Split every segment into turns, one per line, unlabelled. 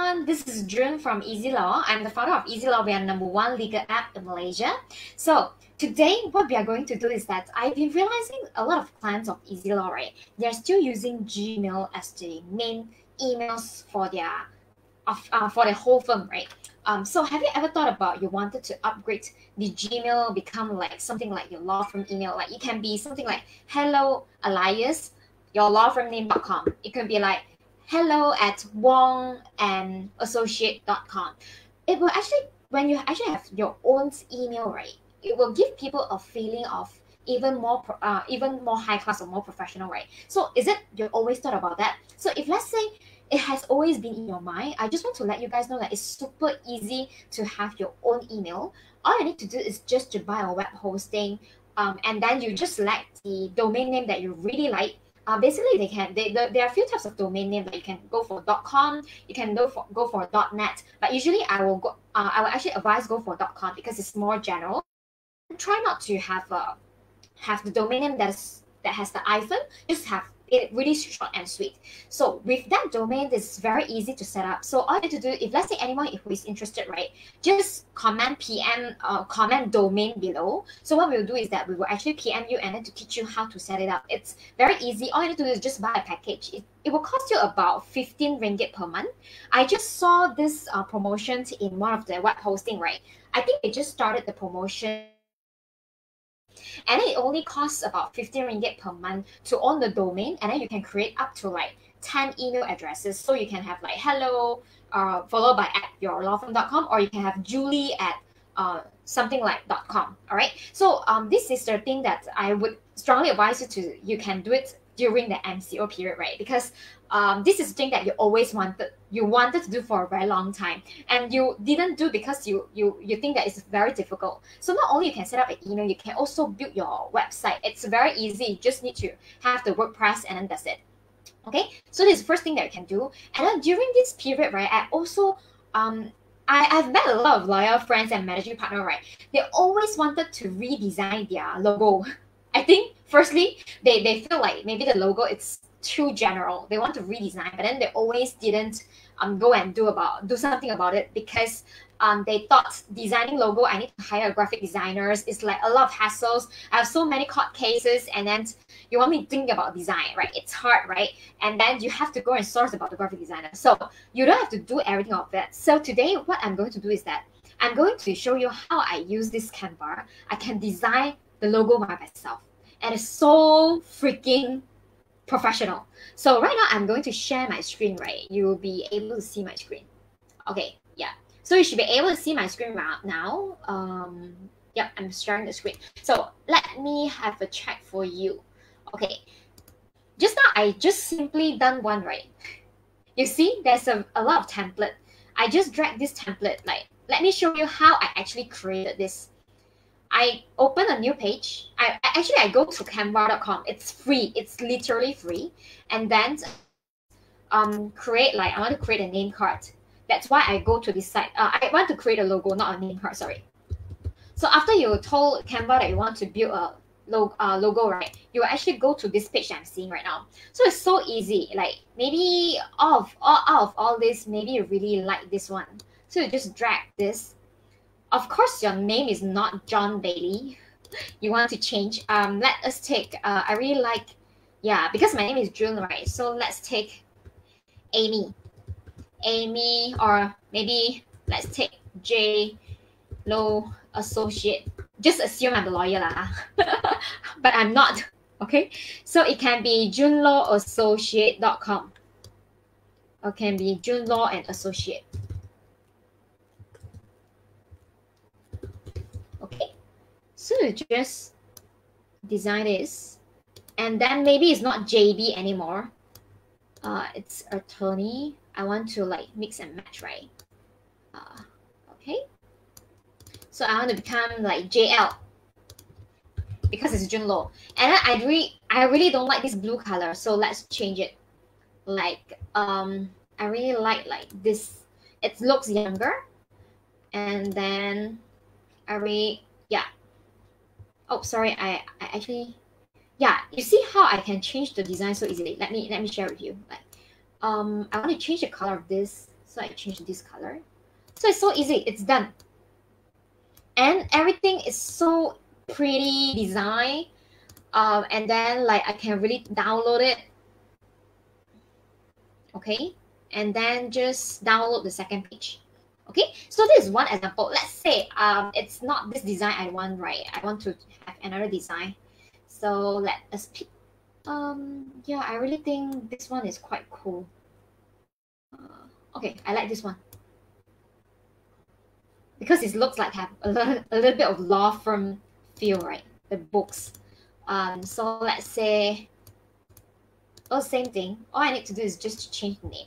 everyone, this is June from EasyLaw. I'm the founder of EasyLaw. We are #1 legal app in Malaysia. So today what we are going to do is that I've been realizing a lot of clients of EasyLaw, right? They're still using Gmail as the main emails for their whole firm, right? So have you ever thought about you wanted to upgrade the Gmail, become like something like your law firm email? Like it can be something like hello alias your law firm name.com. It can be like hello@wongandassociate.com. It will actually, when you actually have your own email, right, it will give people a feeling of even more high class or more professional, right? So is it you always thought about that? So if let's say it has always been in your mind, I just want to let you guys know that it's super easy to have your own email. All you need to do is just to buy a web hosting, and then you just select the domain name that you really like. Basically, there are a few types of domain name that you can go for .com, you can go for .net, but usually I will actually advise go for .com because it's more general. Try not to have the domain name that has the hyphen. Just have it really short and sweet. So with that domain, it's very easy to set up. So all you have to do, if let's say anyone who is interested, right, just comment domain below. So what we'll do is that we will actually PM you and then to teach you how to set it up. It's very easy. All you need to do is just buy a package. It will cost you about 15 ringgit per month. I just saw this promotion in one of the web hosting, right? I think they just started the promotion, and it only costs about 15 ringgit per month to own the domain, and then you can create up to like 10 email addresses. So you can have like hello followed by @yourlawfirm.com, or you can have Julie at something like .com. All right, so this is the thing that I would strongly advise you can do it during the MCO period, right? Because this is the thing that you always wanted to do for a very long time, and you didn't do because you think that it's very difficult. So not only you can set up an email, you can also build your website. It's very easy. You just need to have the WordPress, and then that's it. Okay, so this is the first thing that you can do. And then during this period, right, I also I've met a lot of lawyer friends and managing partner, right? They always wanted to redesign their logo. I think firstly, they feel like maybe the logo it's too general. They want to redesign, but then they always didn't go and do something about it because they thought designing logo, I need to hire graphic designers. It's like a lot of hassles. I have so many court cases, and then you want me to think about design, right? It's hard, right? And then you have to go and source about the graphic designer. So you don't have to do everything of that. So today, what I'm going to do is that I'm going to show you how I use this Canva. I can design the logo by myself, and it's so freaking professional. So right now I'm going to share my screen, right? You will be able to see my screen. Okay, yeah. So you should be able to see my screen right now. Yep, I'm sharing the screen. So let me have a check for you. Okay, just now I just simply done one, right? You see, there's a lot of template. I just dragged this template. Like, let me show you how I actually created this. I open a new page. I go to canva.com. It's free. It's literally free. And then create, like, I want to create a name card. That's why I go to this site. I want to create a logo, not a name card, sorry. So after you told Canva that you want to build a logo, right, you will actually go to this page that I'm seeing right now. So it's so easy. Like maybe out of all this, maybe you really like this one. So you just drag this. Of course, your name is not John Bailey. You want to change. Let us take, I really like, yeah, because my name is June, right? So let's take Amy, or maybe let's take J. Law Associate. Just assume I'm a lawyer lah, but I'm not. Okay, so it can be junelawassociate.com, or can be June Law and Associate. Okay, so you just design this, and then maybe it's not JB anymore. It's attorney. I want to like mix and match, right? Okay. So I want to become like JL because it's June Law. And then I really don't like this blue color, so let's change it. Like I really like this. It looks younger. And then yeah. Oh, sorry, I actually, yeah, you see how I can change the design so easily. Let me share with you. Like I want to change the color of this So I change this color. So it's so easy. It's done. And everything is so pretty design. And then like I can really download it. Okay. And then just download the second page. Okay, so this is one example. Let's say it's not this design I want, right? I want to have another design. So let us pick. Yeah, I really think this one is quite cool. Okay, I like this one because it looks like have a little bit of law firm feel, right? The books. So let's say, oh, same thing. All I need to do is just to change the name.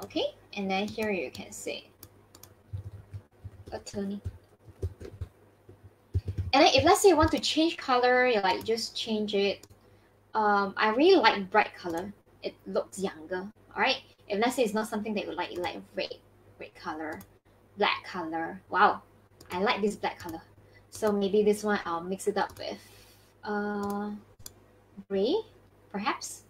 Okay, and then here you can say attorney. And then if let's say you want to change color, you like just change it. I really like bright color. It looks younger. All right. If let's say it's not something that you like red color, black color. Wow, I like this black color. So maybe this one I'll mix it up with gray, perhaps.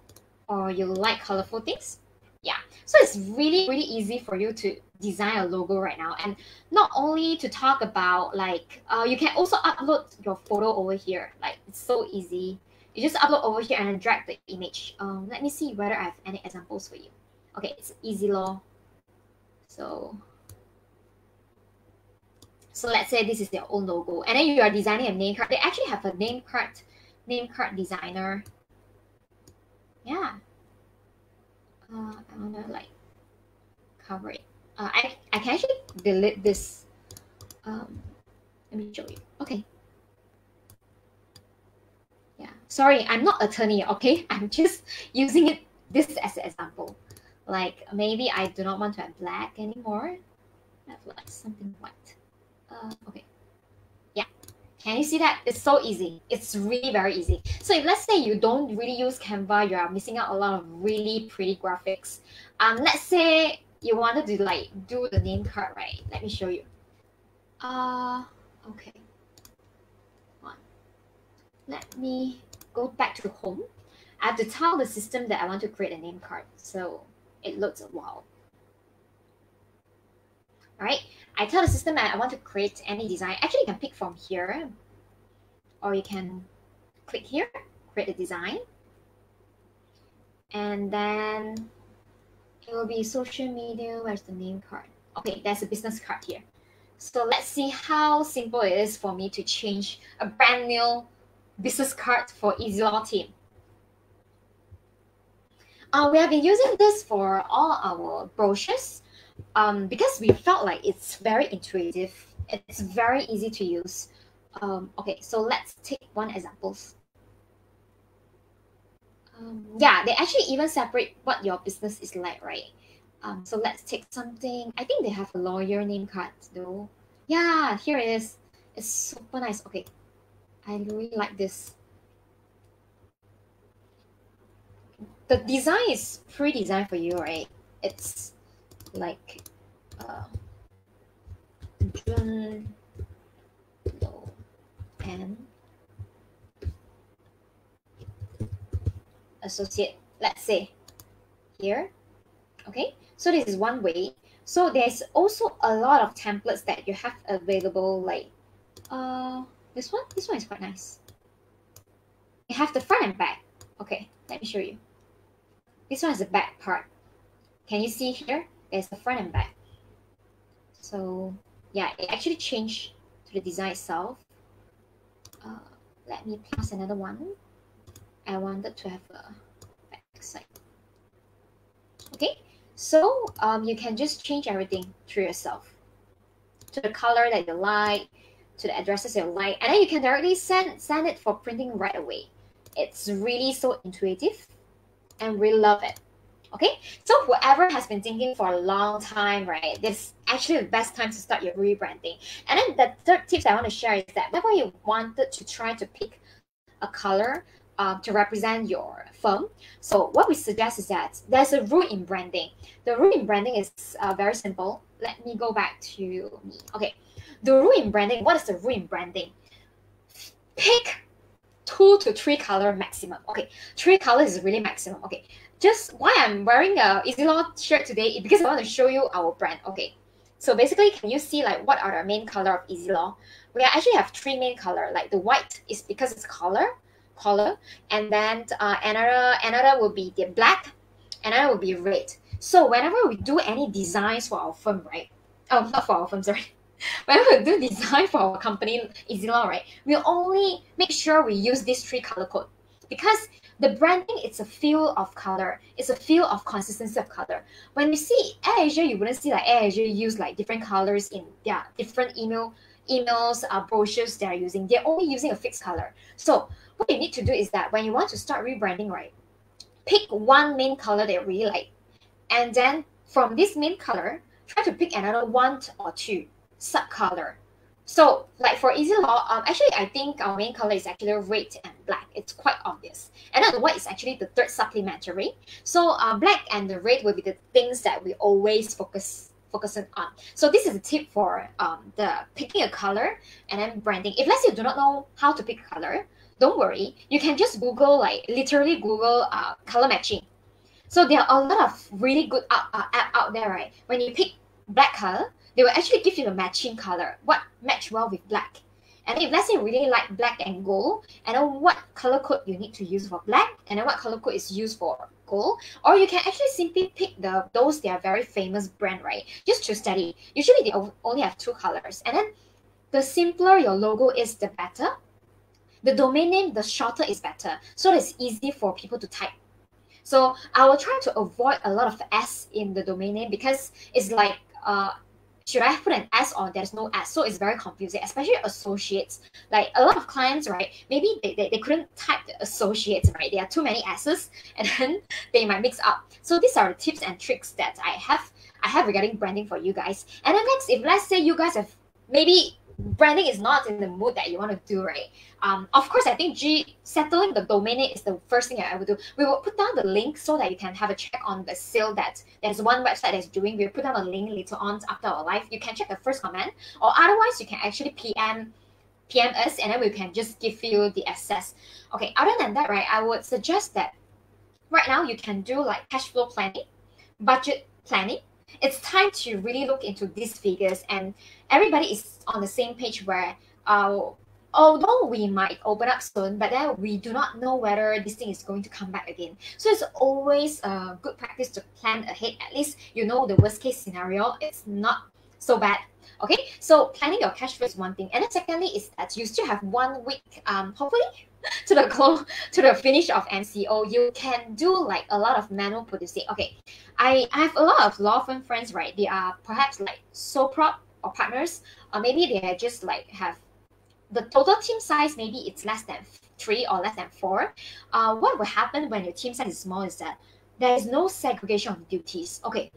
Or you like colorful things. Yeah, so it's really easy for you to design a logo right now. And not only to talk about like you can also upload your photo over here. Like it's so easy. You just upload over here and then drag the image. Let me see whether I have any examples for you. Okay, it's EasyLaw. So let's say this is their own logo, and then you are designing a name card. They actually have a name card designer. Yeah. I wanna like cover it. I can actually delete this. Let me show you. Okay. Yeah. Sorry, I'm not attorney. Okay, I'm just using it this as an example. Like maybe I do not want to have black anymore. I have like something white. Okay. Yeah. Can you see that? It's so easy. It's really very easy. So if let's say you don't really use Canva, you are missing out a lot of really pretty graphics. Let's say you wanted to like do the name card, right? Let me show you. Okay. Let me go back to home. I have to tell the system that I want to create a name card. So it looks wow. All right. I tell the system that I want to create any design. Actually, you can pick from here, or you can click here, create a design, and then it will be social media. Where's the name card? Okay, there's a business card here. So let's see how simple it is for me to change a brand new business card for EasyLaw team. We have been using this for all our brochures. Because we felt like it's very intuitive, it's very easy to use. Okay, so let's take one example. Yeah, they actually even separate what your business is like, right? So let's take something. I think they have a lawyer name card though. Yeah, here it is. It's super nice. Okay, I really like this. The design is pre-designed for you, right? It's like Jun Lo and associate, let's say here. Okay, so this is one way. So there's also a lot of templates that you have available, like this one is quite nice. You have the front and back. Okay, let me show you. This one is the back part. Can you see here? There's the front and back. So yeah, it actually changed to the design itself. Let me plus another one. I wanted to have a back side. Okay, so you can just change everything through yourself to the color that you like, to the addresses you like, and then you can directly send it for printing right away. It's really so intuitive, and we love it. Okay, so whoever has been thinking for a long time, right, this is actually the best time to start your rebranding. And then the third tips I want to share is that whenever you wanted to try to pick a color to represent your firm, so what we suggest is that there's a rule in branding. The rule in branding is very simple. Let me go back to me. Okay, the rule in branding, what is the rule in branding? Pick 2 to 3 color maximum. Okay, 3 colors is really maximum. Okay, just why I'm wearing a EasyLaw shirt today, because I want to show you our brand. Okay, so basically, can you see like what are the main color of EasyLaw? We actually have 3 main color. Like the white is because it's color, and then another will be the black, another will be red. So whenever we do any designs for our firm, right? Oh, not for our firm, sorry. Whenever we do design for our company, EasyLaw, right, we only make sure we use this 3 color code, because the branding, it's a feel of color, it's a feel of consistency of color. When you see AirAsia, you wouldn't see like AirAsia use like different colors in their different emails, brochures they're using. They're only using a fixed color. So what you need to do is that when you want to start rebranding, right, pick one main color that you really like, and then from this main color, try to pick another 1 or 2 sub-color. So like for EasyLaw, actually I think our main color is actually red and black. It's quite obvious. And then the white is actually the third supplementary. So black and the red will be the things that we always focusing on. So this is a tip for the picking a color and then branding. If let's say you do not know how to pick a color, don't worry. You can just Google, like literally Google color matching. So there are a lot of really good app out there, right? When you pick black color, they will actually give you the matching color, what match well with black. And if let's say you really like black and gold, and then what color code you need to use for black, and then what color code is used for gold, or you can actually simply pick those they are very famous brand, right? Just to study. Usually they only have 2 colors, and then the simpler your logo is, the better. The domain name, the shorter is better, so it's easy for people to type. So I will try to avoid a lot of S in the domain name, because it's like should I put an S or there's no S? So it's very confusing, especially associates. Like a lot of clients, right? Maybe they couldn't type the associates, right? There are too many S's, and then they might mix up. So these are the tips and tricks that I have regarding branding for you guys. And then next, if let's say you guys have maybe branding is not in the mood that you want to do, right? Of course, I think settling the domain name is the first thing I would do. We will put down the link so that you can have a check on the sale that there's one website that's doing. We'll put down a link later on after our live. You can check the first comment, or otherwise you can actually PM us, and then we can just give you the access. Okay, other than that, right, I would suggest that right now you can do like cash flow planning, budget planning. It's time to really look into these figures, and everybody is on the same page where although we might open up soon, but then we do not know whether this thing is going to come back again. So it's always a good practice to plan ahead. At least you know the worst case scenario. It's not so bad. Okay, so planning your cash flow is one thing, and then secondly is that you still have 1 week, hopefully, to the finish of MCO. You can do like a lot of manual producing. Okay, I have a lot of law firm friends, right? They are perhaps like sole prop or partners, or maybe they are just like have the total team size, maybe it's less than 3 or less than 4. What will happen when your team size is small is that there is no segregation of duties. Okay,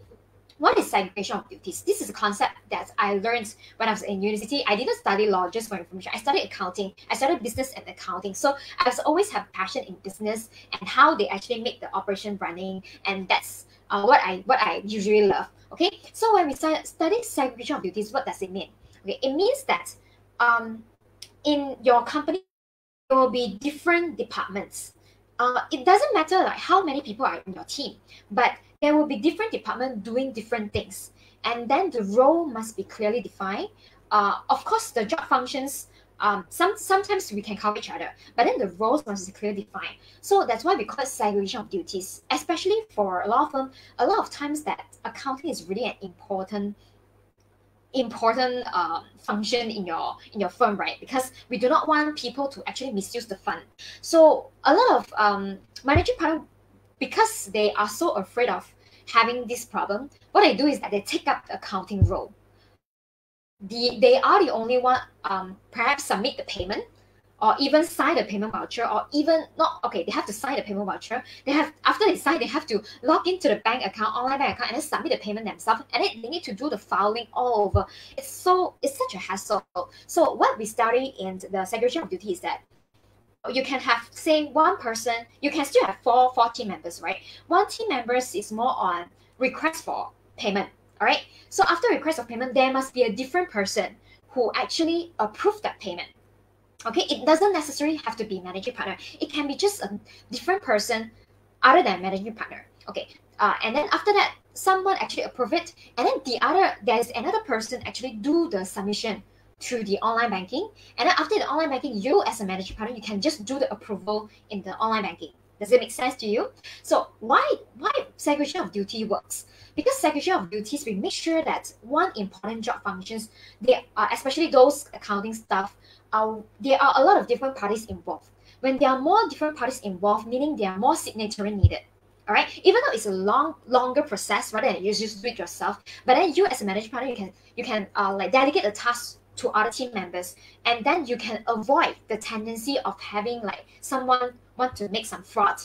what is segregation of duties? This is a concept that I learned when I was in university. I didn't study law, just for information. I studied accounting. I studied business and accounting. So I was always have passion in business and how they actually make the operation running, and that's what I usually love. Okay, so when we study segregation of duties, what does it mean? Okay, it means that in your company there will be different departments. It doesn't matter like how many people are in your team, but there will be different departments doing different things, and then the role must be clearly defined. Of course, the job functions, sometimes we can cover each other, but then the roles must be clearly defined. So that's why we call it segregation of duties, especially for a law firm. A lot of times that accounting is really an important function in your firm, right? Because we do not want people to actually misuse the fund. So a lot of managing partner, because they are so afraid of having this problem, what they do is that they take up the accounting role. They are the only one perhaps submit the payment, or even sign the payment voucher, or even not. Okay, they have to sign the payment voucher. After they sign, they have to log into the bank account, online bank account, and then submit the payment themselves. And then they need to do the filing all over. It's such a hassle. So what we study in the segregation of duty is that you can have, say, one person. You can still have four team members, right? One team members is more on request for payment. All right. So after request of payment, there must be a different person who actually approve that payment. Okay, it doesn't necessarily have to be managing partner. It can be just a different person other than managing partner. Okay, and then after that, someone actually approve it, and then there's another person actually do the submission through the online banking, and then after the online banking, you as a managing partner, you can just do the approval in the online banking. Does it make sense to you? So why segregation of duty works? Because segregation of duties, we make sure that one important job functions, they are, especially those accounting stuff, there are a lot of different parties involved. When there are more different parties involved, meaning there are more signatory needed. All right, even though it's a longer process rather than you just do it yourself, but then you as a managing partner, you can like delegate the task to other team members, and then you can avoid the tendency of having like someone want to make some fraud,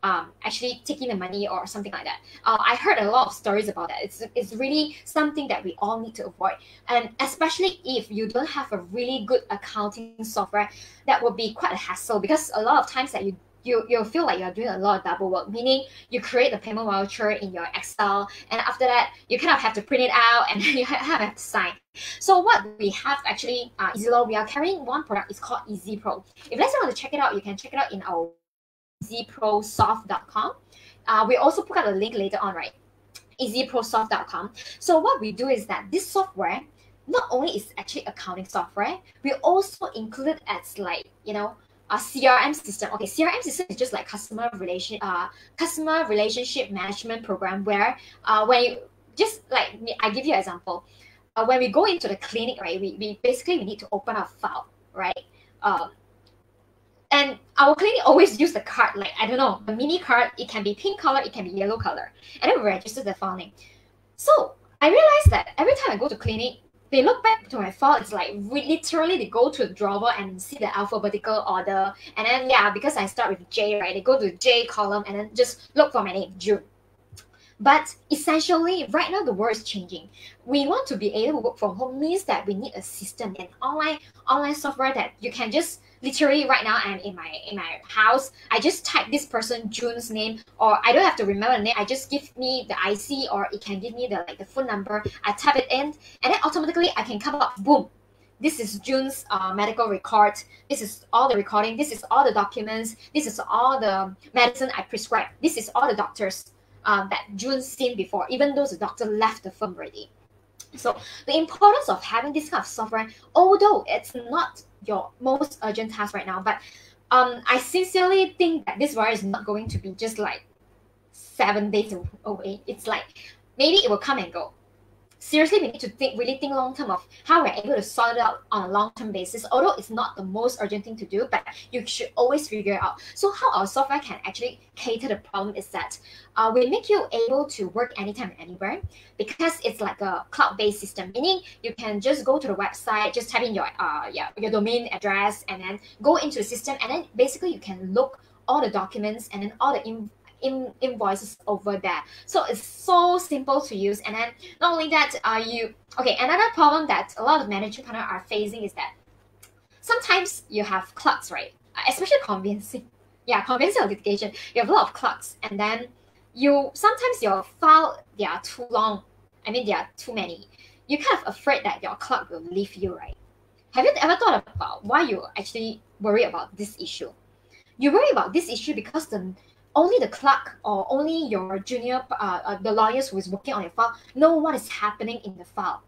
actually taking the money or something like that. I heard a lot of stories about that. It's really something that we all need to avoid, and especially if you don't have a really good accounting software, that will be quite a hassle, because a lot of times that you'll feel like you're doing a lot of double work, meaning you create the payment voucher in your Excel, and after that, you kind of have to print it out, and then you have to sign. So what we have actually, EasyLaw, we are carrying one product. It's called EasyPro. If let's say you want to check it out, you can check it out in our easyprosoft.com. We also put out a link later on, right? easyprosoft.com. So what we do is that this software not only is actually accounting software, we also include it as like, you know, a CRM system. Okay, CRM system is just like customer relationship management program, where when you just like I give you an example. When we go into the clinic, right, we basically we need to open a file, right? And our clinic always use the card, like, I don't know, the mini card. It can be pink color, it can be yellow color, and then we register the file name. So I realized that every time I go to clinic, they look back to my file. It's like literally they go to the drawer and see the alphabetical order, and then yeah, because I start with J, right, they go to the J column and then just look for my name, June. But essentially, right now the world is changing. We want to be able to work from home, means that we need a system, an online software that you can just literally right now. I'm in my house. I just type this person June's name, or I don't have to remember the name. I just give me the IC, or it can give me the phone number. I type it in, and then automatically I can come up. Boom. This is June's medical record. This is all the recording. This is all the documents. This is all the medicine I prescribed. This is all the doctors that June's seen before, even though the doctor left the firm already. So the importance of having this kind of software, although it's not your most urgent task right now, but I sincerely think that this virus is not going to be just like 7 days away. It's like maybe it will come and go. Seriously, we need to really think long term of how we're able to sort it out on a long term basis. Although it's not the most urgent thing to do, but you should always figure it out. So how our software can actually cater the problem is that we make you able to work anytime and anywhere, because it's like a cloud-based system, meaning you can just go to the website, just type in your domain address, and then go into the system, and then basically you can look all the documents and then all the invoices over there. So it's so simple to use. And then not only that, another problem that a lot of managing partners are facing is that sometimes you have clerks, right? Especially conveyancing or litigation. You have a lot of clerks, and then sometimes your file, they are too long. I mean, there are too many. You're kind of afraid that your clerk will leave you, right? Have you ever thought about why you actually worry about this issue? You worry about this issue because only the clerk or only your junior, the lawyers who is working on your file, know what is happening in the file.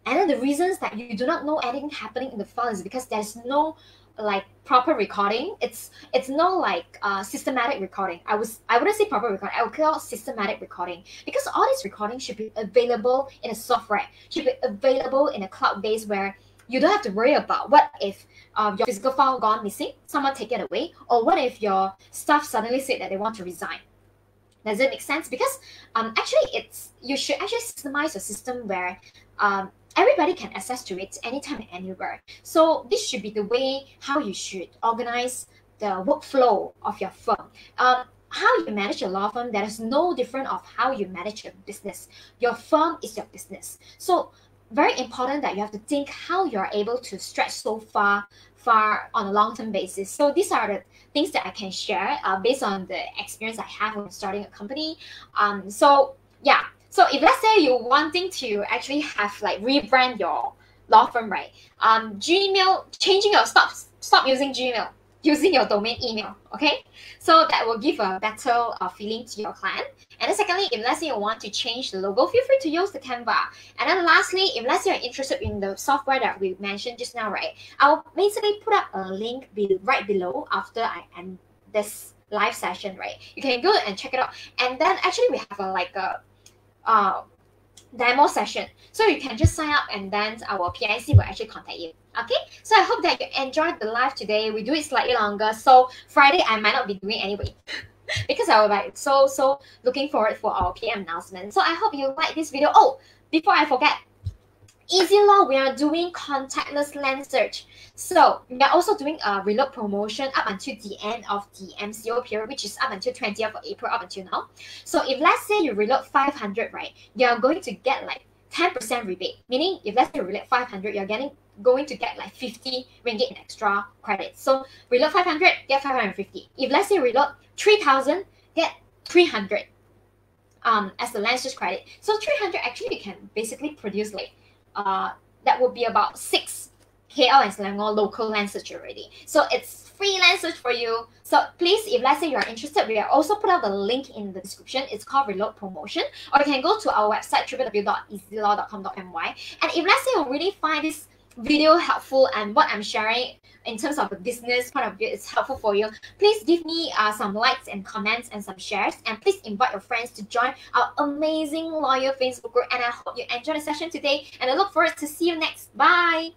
And then the reasons that you do not know anything happening in the file is because there's no like proper recording. It's no like systematic recording. I wouldn't say proper recording. I would call it systematic recording, because all this recording should be available in a software, should be available in a cloud base, where you don't have to worry about what if your physical file gone missing, someone take it away, or what if your staff suddenly said that they want to resign. Does it make sense? Because actually you should actually systemize your system where everybody can access to it anytime and anywhere. So this should be the way how you should organize the workflow of your firm. How you manage your law firm, that is no different of how you manage your business. Your firm is your business. So very important that you have to think how you're able to stretch so far on a long-term basis. So these are the things that I can share based on the experience I have when starting a company. So if let's say you're wanting to actually have like rebrand your law firm, right? Gmail, changing your stop using Gmail, using your domain email, okay? So that will give a better feeling to your client. And then secondly, if let's say you want to change the logo, feel free to use the Canva. And then lastly, if let's say you're interested in the software that we mentioned just now, right? I'll basically put up a link right below after I end this live session, right? You can go and check it out. And then actually we have a demo session, so you can just sign up and then our PIC will actually contact you. Okay, so I hope that you enjoyed the live today. We do it slightly longer, so Friday I might not be doing anyway because I was like so looking forward for our PM announcement. So I hope you like this video. Oh, before I forget, EasyLaw, we are doing contactless land search. So we are also doing a reload promotion up until the end of the MCO period, which is up until 20th of April up until now. So if let's say you reload 500, right, you're going to get like 10% rebate. Meaning if let's say you reload 500, you're going to get like 50 ringgit in extra credits. So reload 500, get 550. If let's say you reload 3,000, get 300 as the land search credit. So 300 actually you can basically produce like that would be about 6 KL and Selangor local land search already. So it's free land search for you. So please, if let's say you are interested, we are also put out the link in the description. It's called Reload Promotion. Or you can go to our website, www.easylaw.com.my. And if let's say you really find this video helpful and what I'm sharing in terms of the business point of view is helpful for you, please give me some likes and comments and some shares, and please invite your friends to join our amazing lawyer Facebook group. And I hope you enjoyed the session today, and I look forward to see you next. Bye.